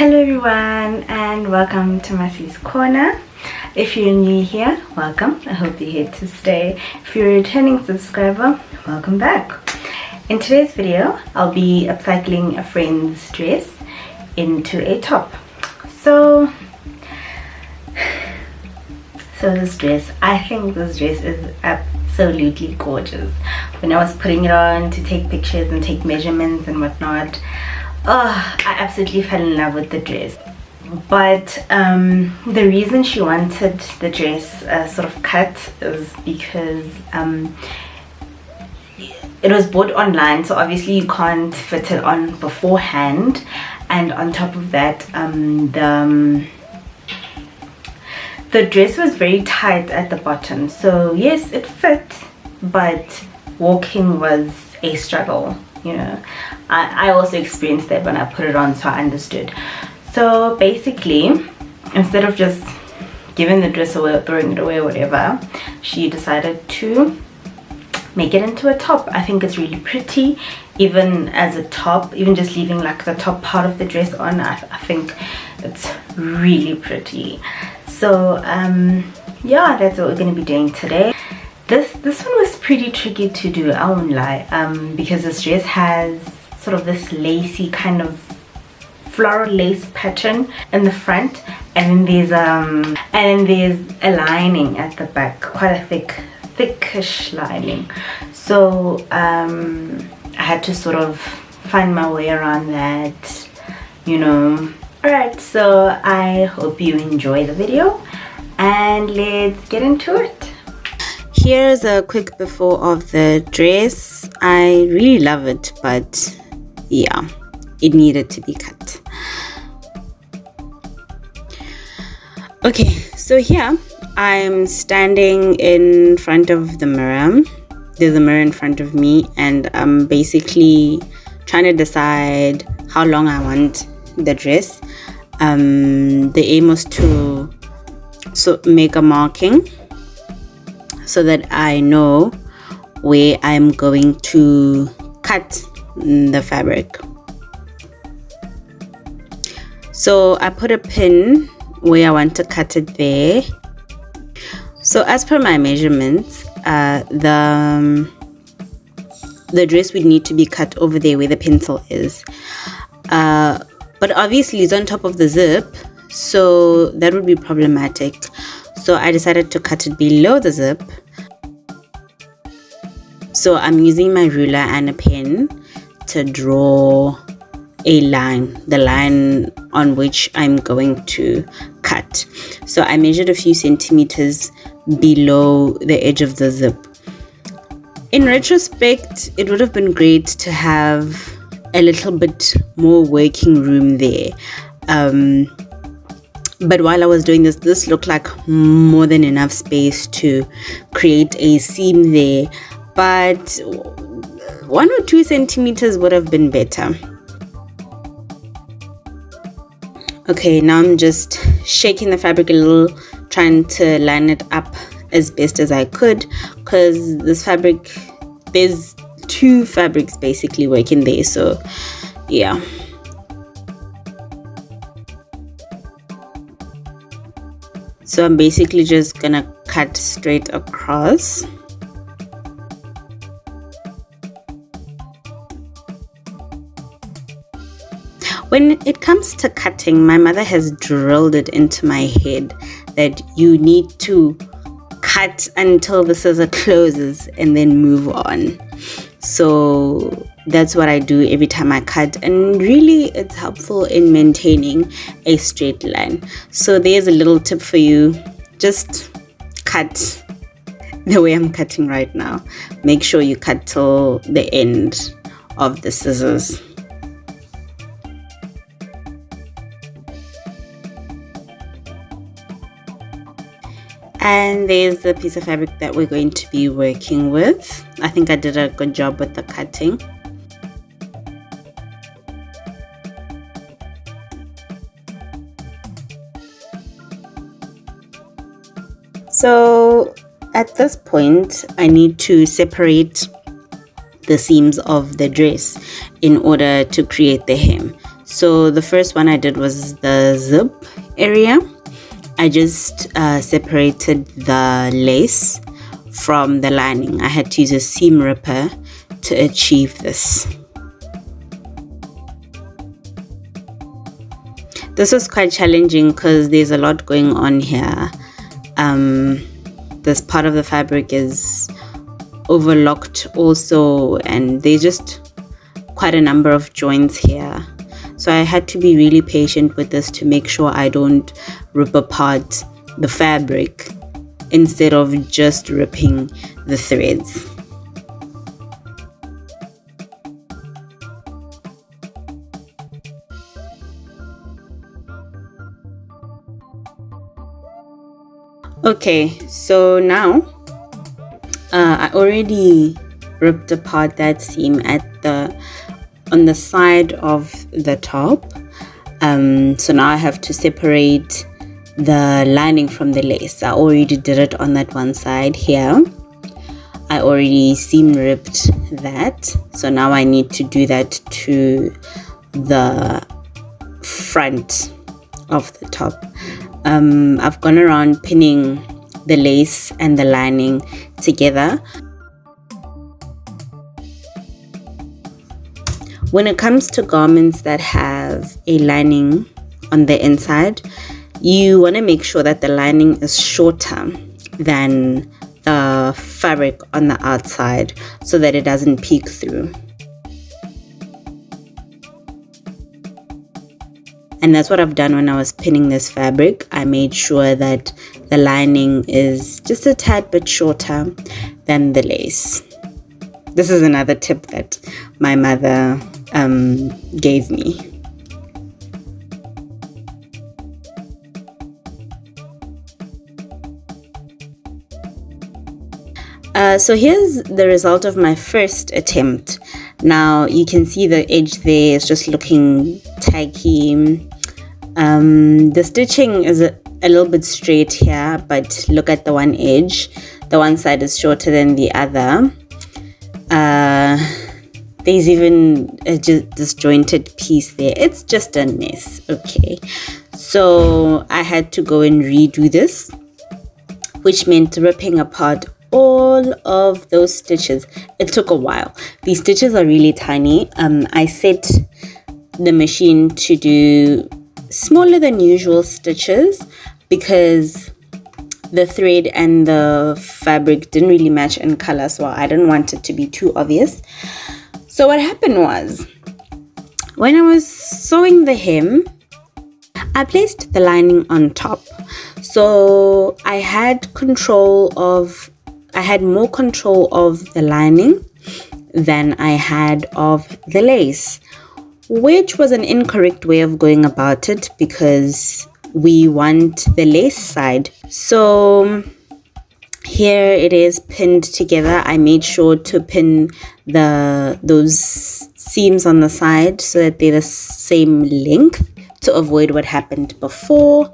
Hello everyone and welcome to Masii's Corner. If you're new here, welcome. I hope you're here to stay. If you're a returning subscriber, welcome back. In today's video, I'll be upcycling a friend's dress into a top. So this dress, I think this dress is absolutely gorgeous. When I was putting it on to take pictures and take measurements and whatnot, I absolutely fell in love with the dress. But the reason she wanted the dress sort of cut is because it was bought online, so obviously you can't fit it on beforehand, and on top of that the dress was very tight at the bottom. So yes, it fit, but walking was a struggle, you know. I also experienced that when I put it on, so I understood. So basically, instead of just giving the dress away or throwing it away or whatever, she decided to make it into a top. I think it's really pretty, even as a top, even just leaving like the top part of the dress on. I think it's really pretty. So yeah, that's what we're going to be doing today. This one was pretty tricky to do, I won't lie, because this dress has sort of this lacy kind of floral lace pattern in the front, and then there's a lining at the back, quite a thickish lining. So I had to sort of find my way around that, you know. Alright, so I hope you enjoy the video and let's get into it. Here's a quick before of the dress. I really love it, but yeah, it needed to be cut. Okay, so here I'm standing in front of the mirror. There's a mirror in front of me, and I'm basically trying to decide how long I want the dress. The aim was to make a marking so that I know where I'm going to cut the fabric. So I put a pin where I want to cut it there. So as per my measurements, the dress would need to be cut over there where the pencil is. But obviously it's on top of the zip, so that would be problematic. So I decided to cut it below the zip. So I'm using my ruler and a pen to draw a line, the line on which I'm going to cut. So I measured a few centimeters below the edge of the zip. In retrospect, it would have been great to have a little bit more working room there. But while I was doing this looked like more than enough space to create a seam there. But 1 or 2 centimeters would have been better. Okay, now I'm just shaking the fabric a little, trying to line it up as best as I could, because this fabric, there's 2 fabrics basically working there, so yeah. So I'm basically just gonna cut straight across. When it comes to cutting, my mother has drilled it into my head that you need to cut until the scissor closes and then move on. So that's what I do every time I cut, and really it's helpful in maintaining a straight line. So there's a little tip for you: just cut the way I'm cutting right now. Make sure you cut till the end of the scissors. And there's the piece of fabric that we're going to be working with. I think I did a good job with the cutting. So at this point, I need to separate the seams of the dress in order to create the hem. So the first one I did was the zip area. I just separated the lace from the lining. I had to use a seam ripper to achieve this. This was quite challenging because there's a lot going on here. This part of the fabric is overlocked also, and there's just quite a number of joints here. So I had to be really patient with this to make sure I don't rip apart the fabric instead of just ripping the threads. Okay, so now I already ripped apart that seam on the side of the top. So now I have to separate the lining from the lace. I already did it on that one side here. I already seam ripped that. So now I need to do that to the front of the top. I've gone around pinning the lace and the lining together. When it comes to garments that have a lining on the inside, you want to make sure that the lining is shorter than the fabric on the outside so that it doesn't peek through. And that's what I've done when I was pinning this fabric. I made sure that the lining is just a tad bit shorter than the lace. This is another tip that my mother gave me. So here's the result of my first attempt. Now you can see the edge there is just looking tacky. The stitching is a little bit straight here, but look at the one edge. The one side is shorter than the other. There's even a disjointed piece there. It's just a mess. Okay, so I had to go and redo this, which meant ripping apart all of those stitches. It took a while. These stitches are really tiny. I set the machine to do smaller than usual stitches because the thread and the fabric didn't really match in color, so I didn't want it to be too obvious. So what happened was, when I was sewing the hem, I placed the lining on top. So I had more control of the lining than I had of the lace, which was an incorrect way of going about it because we want the lace side. So here it is pinned together. I made sure to pin those seams on the side so that they're the same length to avoid what happened before.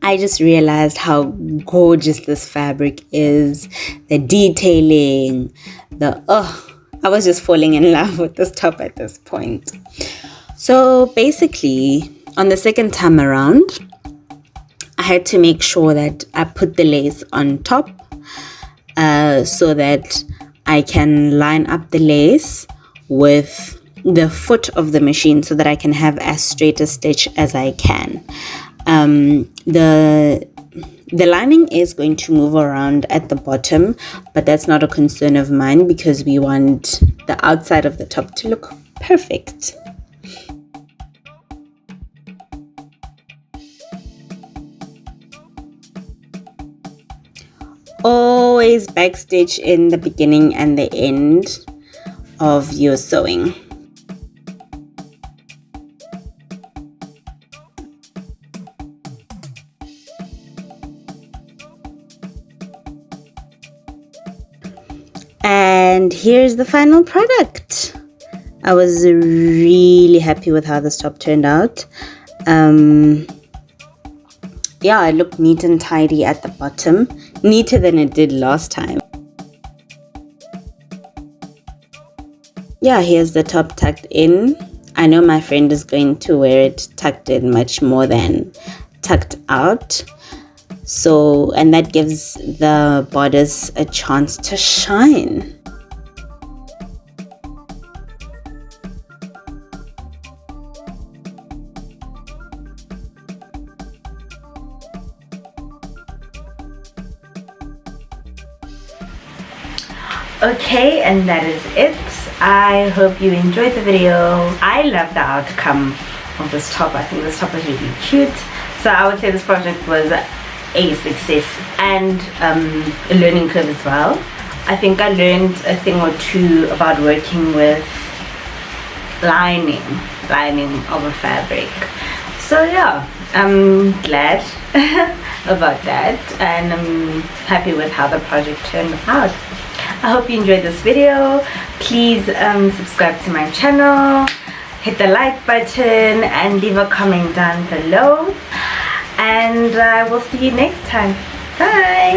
I just realized how gorgeous this fabric is. The detailing, I was just falling in love with this top at this point. So basically, on the second time around, I had to make sure that I put the lace on top so that I can line up the lace with the foot of the machine so that I can have as straight a stitch as I can. The lining is going to move around at the bottom, but that's not a concern of mine because we want the outside of the top to look perfect. Always backstitch in the beginning and the end of your sewing. And here's the final product. I was really happy with how this top turned out. Yeah, it looked neat and tidy at the bottom. neater than it did last time. Yeah, here's the top tucked in. I know my friend is going to wear it tucked in much more than tucked out. So, and that gives the bodice a chance to shine. Okay, and that is it. I hope you enjoyed the video. I love the outcome of this top. I think this top is really cute. So I would say this project was a success and a learning curve as well. I think I learned a thing or two about working with lining of a fabric. So yeah, I'm glad about that, and I'm happy with how the project turned out. I hope you enjoyed this video. Please subscribe to my channel, hit the like button, and leave a comment down below. And I will see you next time. Bye.